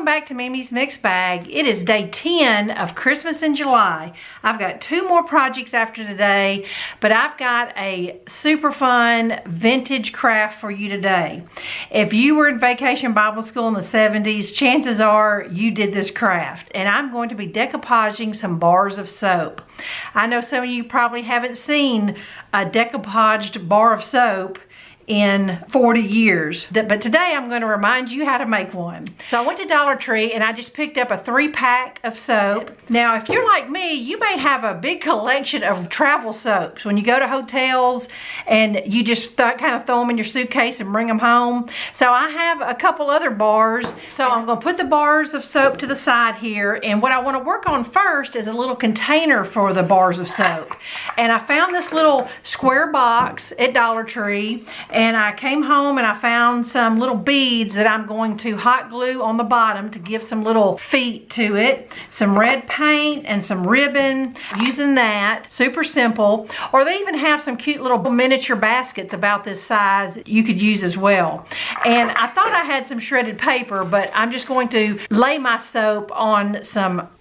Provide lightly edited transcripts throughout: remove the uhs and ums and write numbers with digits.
Welcome back to Mimi's Mixed Bag. It is day 10 of Christmas in July. I've got 2 more projects after today, but I've got a super fun vintage craft for you today. If you were in Vacation Bible School in the 70s, chances are you did this craft. And I'm going to be decoupaging some bars of soap. I know some of you probably haven't seen a decoupaged bar of soap in 40 years. But today I'm going to remind you how to make one. So I went to Dollar Tree and I just picked up a 3-pack of soap. Now if you're like me, you may have a big collection of travel soaps when you go to hotels and you just kind of throw them in your suitcase and bring them home. So I have a couple other bars. So I'm going to put the bars of soap to the side here, and what I want to work on first is a little container for the bars of soap. And I found this little square box at Dollar Tree. And I came home and I found some little beads that I'm going to hot glue on the bottom to give some little feet to it. Some red paint and some ribbon, using that. Super simple. Or they even have some cute little miniature baskets about this size you could use as well. And I thought I had some shredded paper, but I'm just going to lay my soap on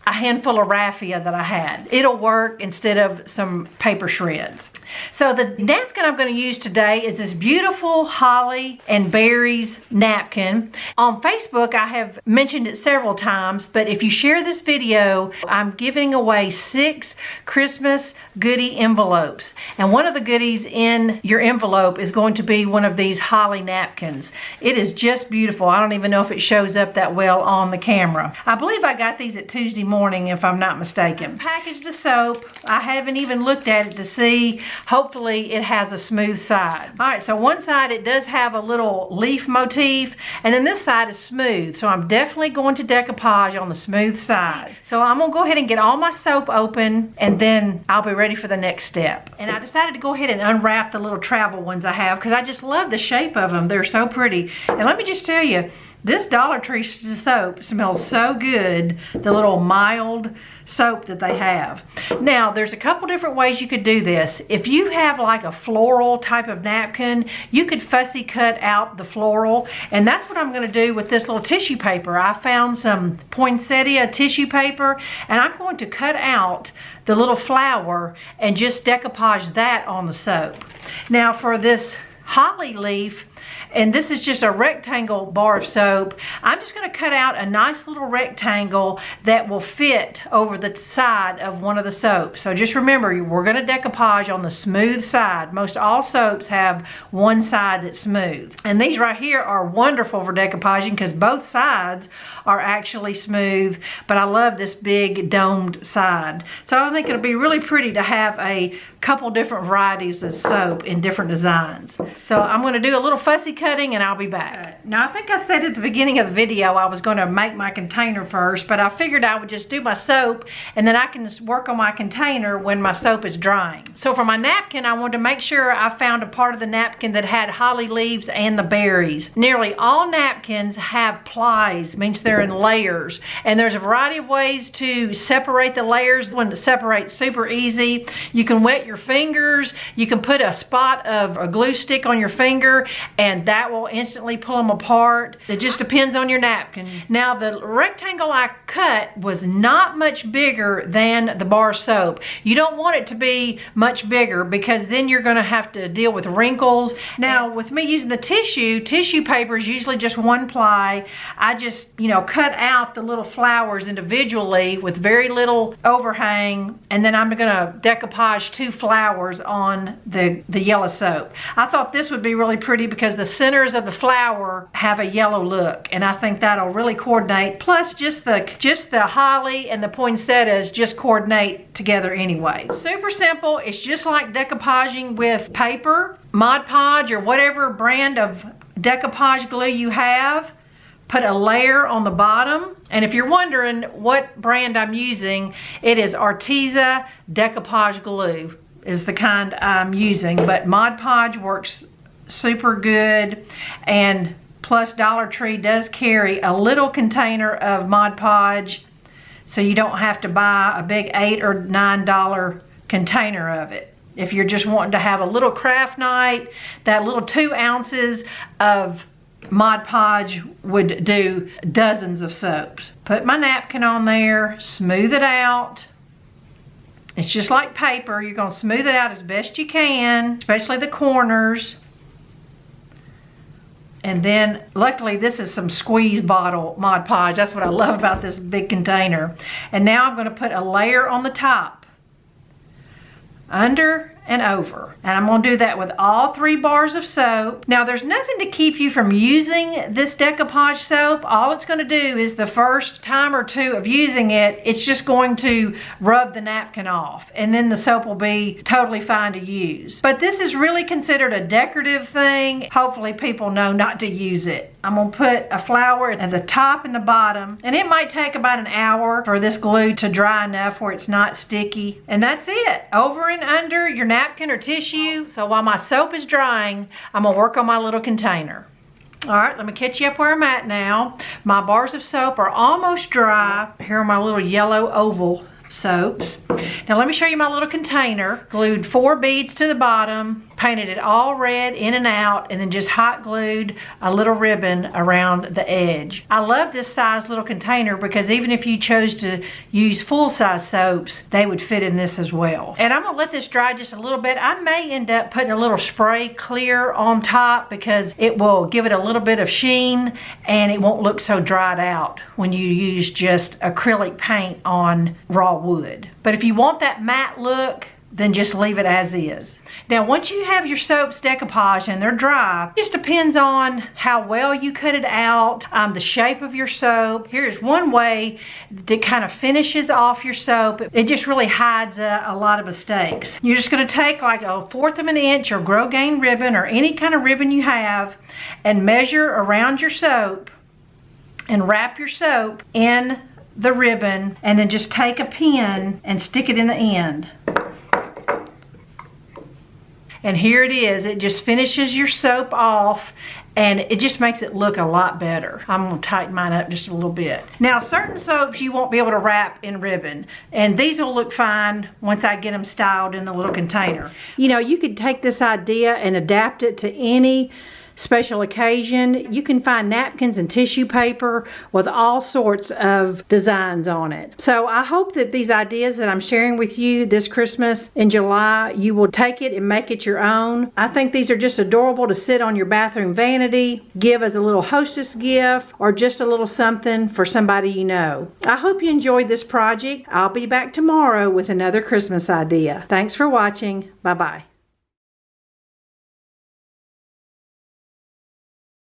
a handful of raffia that I had. It'll work instead of some paper shreds. So the napkin I'm going to use today is this beautiful holly and berries napkin. On Facebook, I have mentioned it several times, but if you share this video, I'm giving away 6 Christmas goodie envelopes. And one of the goodies in your envelope is going to be one of these holly napkins. It is just beautiful. I don't even know if it shows up that well on the camera. I believe I got these at Tuesday morning, if I'm not mistaken. Package the soap. I haven't even looked at it to see. Hopefully it has a smooth side. All right, so one side it does have a little leaf motif, and then this side is smooth. So I'm definitely going to decoupage on the smooth side. So I'm gonna go ahead and get all my soap open, and then I'll be ready for the next step. And I decided to go ahead and unwrap the little travel ones I have because I just love the shape of them. They're so pretty. And let me just tell you, this Dollar Tree soap smells so good, the little mild soap that they have. Now, there's a couple different ways you could do this. If you have like a floral type of napkin, you could fussy cut out the floral, and that's what I'm going to do with this little tissue paper. I found some poinsettia tissue paper, and I'm going to cut out the little flower and just decoupage that on the soap. Now, for this holly leaf, and this is just a rectangle bar of soap, I'm just going to cut out a nice little rectangle that will fit over the side of one of the soaps. So just remember, we're going to decoupage on the smooth side. Most all soaps have one side that's smooth. And these right here are wonderful for decoupaging because both sides are actually smooth, but I love this big domed side. So I think it'll be really pretty to have a couple different varieties of soap in different designs. So I'm going to do a little fussy cutting and I'll be back. Now I think I said at the beginning of the video I was going to make my container first, but I figured I would just do my soap and then I can just work on my container when my soap is drying. So for my napkin, I wanted to make sure I found a part of the napkin that had holly leaves and the berries. Nearly all napkins have plies, means they're in layers, and there's a variety of ways to separate the layers. One that separates super easy. You can wet your fingers, you can put a spot of a glue stick on your finger and that will instantly pull them apart. It just depends on your napkin. Now the rectangle I cut was not much bigger than the bar soap. You don't want it to be much bigger because then you're going to have to deal with wrinkles. Now with me using the tissue paper is usually just 1 ply. I just, cut out the little flowers individually with very little overhang, and then I'm going to decoupage 2 flowers on the yellow soap. I thought this would be really pretty because the centers of the flower have a yellow look, and I think that'll really coordinate. Plus just the holly and the poinsettias just coordinate together anyway. Super simple. It's just like decoupaging with paper, Mod Podge, or whatever brand of decoupage glue you have. Put a layer on the bottom, and if you're wondering what brand I'm using, it is Arteza Decoupage glue is the kind I'm using, but Mod Podge works super good, and plus Dollar Tree does carry a little container of Mod Podge, so you don't have to buy a big $8 or $9 container of it. If you're just wanting to have a little craft night, that little 2 ounces of Mod Podge would do dozens of soaps. Put my napkin on there, smooth it out. It's just like paper. You're going to smooth it out as best you can, especially the corners. And then, luckily, this is some squeeze bottle Mod Podge. That's what I love about this big container. And now I'm going to put a layer on the top, under and over. And I'm going to do that with all 3 bars of soap. Now, there's nothing to keep you from using this Decoupage soap. All it's going to do is the first time or 2 of using it, it's just going to rub the napkin off. And then the soap will be totally fine to use. But this is really considered a decorative thing. Hopefully people know not to use it. I'm going to put a flower at the top and the bottom. And it might take about an hour for this glue to dry enough where it's not sticky. And that's it. Over and under your napkin or tissue. So while my soap is drying, I'm going to work on my little container. All right, let me catch you up where I'm at now. My bars of soap are almost dry. Here are my little yellow oval soaps. Now let me show you my little container. Glued 4 beads to the bottom, painted it all red in and out, and then just hot glued a little ribbon around the edge. I love this size little container because even if you chose to use full-size soaps, they would fit in this as well. And I'm gonna let this dry just a little bit. I may end up putting a little spray clear on top because it will give it a little bit of sheen and it won't look so dried out when you use just acrylic paint on raw wood. But if you want that matte look, then just leave it as is. Now, once you have your soaps decoupaged and they're dry, it just depends on how well you cut it out, the shape of your soap. Here's one way that kind of finishes off your soap. It just really hides a lot of mistakes. You're just gonna take like a 1/4 of an inch or Grosgain ribbon or any kind of ribbon you have and measure around your soap and wrap your soap in the ribbon, and then just take a pin and stick it in the end. And here it is. It just finishes your soap off and it just makes it look a lot better. I'm gonna tighten mine up just a little bit. Now, certain soaps you won't be able to wrap in ribbon, and these will look fine once I get them styled in the little container. You know, you could take this idea and adapt it to any special occasion. You can find napkins and tissue paper with all sorts of designs on it. So I hope that these ideas that I'm sharing with you this Christmas in July, you will take it and make it your own. I think these are just adorable to sit on your bathroom vanity, give as a little hostess gift, or just a little something for somebody you know. I hope you enjoyed this project. I'll be back tomorrow with another Christmas idea. Thanks for watching. Bye-bye.